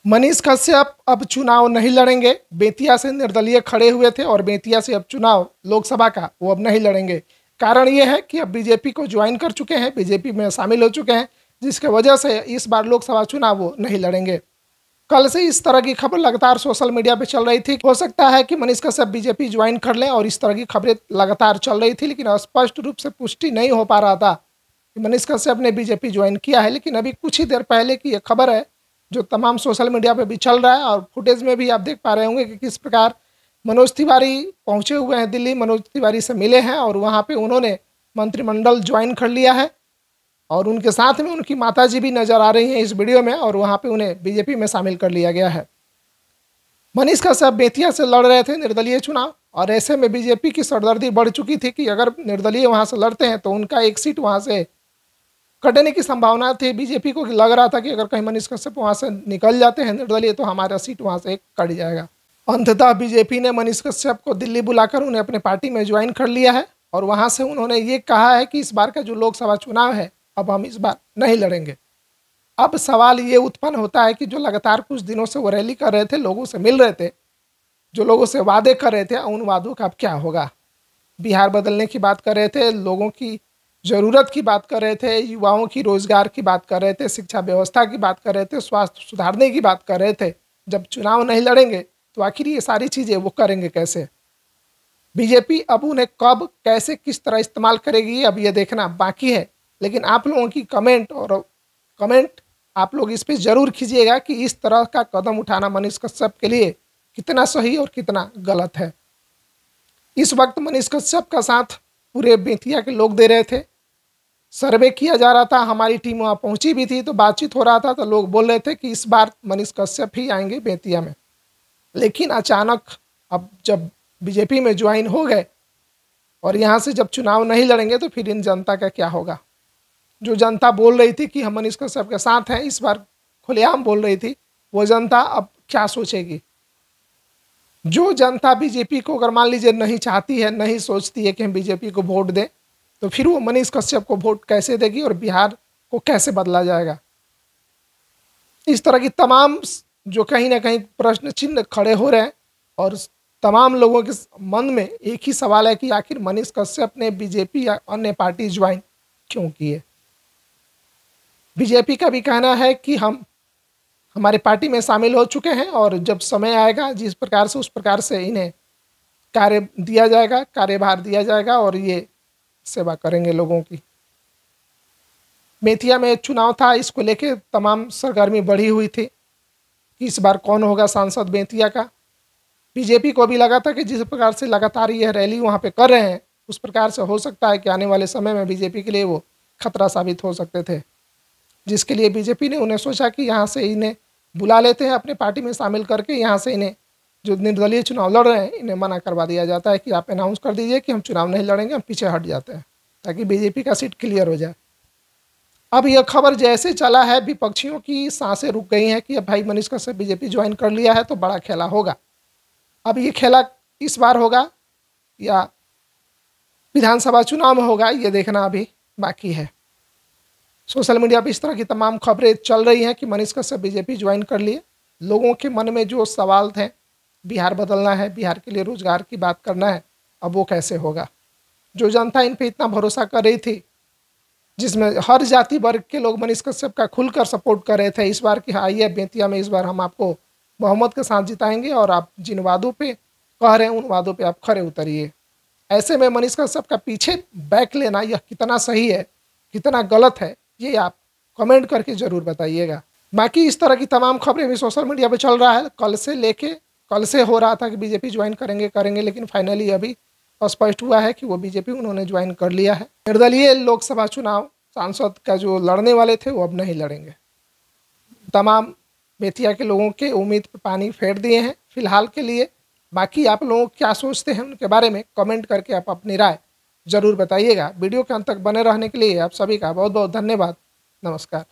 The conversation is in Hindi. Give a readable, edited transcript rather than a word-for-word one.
मनीष कश्यप अब चुनाव नहीं लड़ेंगे। बेतिया से निर्दलीय खड़े हुए थे और बेतिया से अब चुनाव लोकसभा का वो अब नहीं लड़ेंगे। कारण ये है कि अब बीजेपी को ज्वाइन कर चुके हैं, बीजेपी में शामिल हो चुके हैं, जिसके वजह से इस बार लोकसभा चुनाव वो नहीं लड़ेंगे। कल से इस तरह की खबर लगातार सोशल मीडिया पे चल रही थी। हो सकता है कि मनीष कश्यप बीजेपी ज्वाइन कर लें, और इस तरह की खबरें लगातार चल रही थी, लेकिन स्पष्ट रूप से पुष्टि नहीं हो पा रहा था कि मनीष कश्यप ने बीजेपी ज्वाइन किया है। लेकिन अभी कुछ ही देर पहले की ये खबर है जो तमाम सोशल मीडिया पे भी चल रहा है, और फुटेज में भी आप देख पा रहे होंगे कि किस प्रकार मनोज तिवारी पहुंचे हुए हैं दिल्ली, मनोज तिवारी से मिले हैं और वहां पे उन्होंने मंत्रिमंडल ज्वाइन कर लिया है। और उनके साथ में उनकी माताजी भी नजर आ रही हैं इस वीडियो में, और वहां पे उन्हें बीजेपी में शामिल कर लिया गया है। मनीष कश्यप बेतिया से लड़ रहे थे निर्दलीय चुनाव, और ऐसे में बीजेपी की सरदर्दी बढ़ चुकी थी कि अगर निर्दलीय वहां से लड़ते हैं तो उनका एक सीट वहां से कटने की संभावना थी। बीजेपी को लग रहा था कि अगर कहीं मनीष कश्यप वहां से निकल जाते हैं निर्दलीय तो हमारा सीट वहां से एक कट जाएगा। अंततः बीजेपी ने मनीष कश्यप को दिल्ली बुलाकर उन्हें अपने पार्टी में ज्वाइन कर लिया है, और वहां से उन्होंने ये कहा है कि इस बार का जो लोकसभा चुनाव है अब हम इस बार नहीं लड़ेंगे। अब सवाल ये उत्पन्न होता है कि जो लगातार कुछ दिनों से वो रैली कर रहे थे, लोगों से मिल रहे थे, जो लोगों से वादे कर रहे थे, उन वादों का अब क्या होगा। बिहार बदलने की बात कर रहे थे, लोगों की ज़रूरत की बात कर रहे थे, युवाओं की रोजगार की बात कर रहे थे, शिक्षा व्यवस्था की बात कर रहे थे, स्वास्थ्य सुधारने की बात कर रहे थे। जब चुनाव नहीं लड़ेंगे तो आखिर ये सारी चीज़ें वो करेंगे कैसे। बीजेपी अब उन्हें कब कैसे किस तरह इस्तेमाल करेगी अब ये देखना बाकी है। लेकिन आप लोगों की कमेंट आप लोग इस पर ज़रूर कीजिएगा कि इस तरह का कदम उठाना मनीष कश्यप के लिए कितना सही और कितना गलत है। इस वक्त मनीष कश्यप का साथ पूरे बेतिया के लोग दे रहे थे। सर्वे किया जा रहा था, हमारी टीम वहाँ पहुंची भी थी, तो बातचीत हो रहा था, तो लोग बोल रहे थे कि इस बार मनीष कश्यप ही आएंगे बेतिया में। लेकिन अचानक अब जब बीजेपी में ज्वाइन हो गए और यहाँ से जब चुनाव नहीं लड़ेंगे तो फिर इन जनता का क्या होगा। जो जनता बोल रही थी कि हम मनीष कश्यप के साथ हैं, इस बार खुलेआम बोल रही थी, वो जनता अब क्या सोचेगी। जो जनता बीजेपी को अगर मान लीजिए नहीं चाहती है, नहीं सोचती है कि हम बीजेपी को वोट दें, तो फिर वो मनीष कश्यप को वोट कैसे देगी और बिहार को कैसे बदला जाएगा। इस तरह की तमाम जो कहीं ना कहीं प्रश्न चिन्ह खड़े हो रहे हैं, और तमाम लोगों के मन में एक ही सवाल है कि आखिर मनीष कश्यप ने बीजेपी या अन्य पार्टी ज्वाइन क्यों की है। बीजेपी का भी कहना है कि हम हमारे पार्टी में शामिल हो चुके हैं, और जब समय आएगा जिस प्रकार से उस प्रकार से इन्हें कार्य दिया जाएगा, कार्यभार दिया जाएगा, और ये सेवा करेंगे लोगों की। बेतिया में चुनाव था, इसको लेके तमाम सरगर्मी बढ़ी हुई थी कि इस बार कौन होगा सांसद बेतिया का। बीजेपी को भी लगा था कि जिस प्रकार से लगातार यह रैली वहाँ पे कर रहे हैं, उस प्रकार से हो सकता है कि आने वाले समय में बीजेपी के लिए वो खतरा साबित हो सकते थे, जिसके लिए बीजेपी ने उन्हें सोचा कि यहाँ से इन्हें बुला लेते हैं अपने पार्टी में शामिल करके, यहाँ से इन्हें जो निर्दलीय चुनाव लड़ रहे हैं इन्हें मना करवा दिया जाता है कि आप अनाउंस कर दीजिए कि हम चुनाव नहीं लड़ेंगे, हम पीछे हट जाते हैं, ताकि बीजेपी का सीट क्लियर हो जाए। अब यह खबर जैसे चला है, विपक्षियों की सांसें रुक गई हैं कि अब भाई मनीष कश्यप बीजेपी ज्वाइन कर लिया है तो बड़ा खेला होगा। अब ये खेला इस बार होगा या विधानसभा चुनाव में होगा, ये देखना अभी बाकी है। सोशल मीडिया पर इस तरह की तमाम खबरें चल रही हैं कि मनीष कश्यप बीजेपी ज्वाइन कर लिए। लोगों के मन में जो सवाल थे, बिहार बदलना है, बिहार के लिए रोजगार की बात करना है, अब वो कैसे होगा। जो जनता इन पे इतना भरोसा कर रही थी, जिसमें हर जाति वर्ग के लोग मनीष कश्यप का खुलकर सपोर्ट कर रहे थे इस बार कि हाँ ये बेतिया में इस बार हम आपको बहुमत के साथ जिताएंगे, और आप जिन वादों पे कह रहे हैं उन वादों पे आप खरे उतरिए। ऐसे में मनीष कश्यप का पीछे बैक लेना यह कितना सही है, कितना गलत है, ये आप कमेंट करके ज़रूर बताइएगा। बाकी इस तरह की तमाम खबरें भी सोशल मीडिया पे चल रहा है। कल से हो रहा था कि बीजेपी ज्वाइन करेंगे, लेकिन फाइनली अभी स्पष्ट हुआ है कि वो बीजेपी उन्होंने ज्वाइन कर लिया है। निर्दलीय लोकसभा चुनाव सांसद का जो लड़ने वाले थे वो अब नहीं लड़ेंगे। तमाम बेतिया के लोगों के उम्मीद पर पानी फेर दिए हैं फिलहाल के लिए। बाकी आप लोग क्या सोचते हैं उनके बारे में कमेंट करके आप अपनी राय ज़रूर बताइएगा। वीडियो के अंत तक बने रहने के लिए आप सभी का बहुत बहुत धन्यवाद। नमस्कार।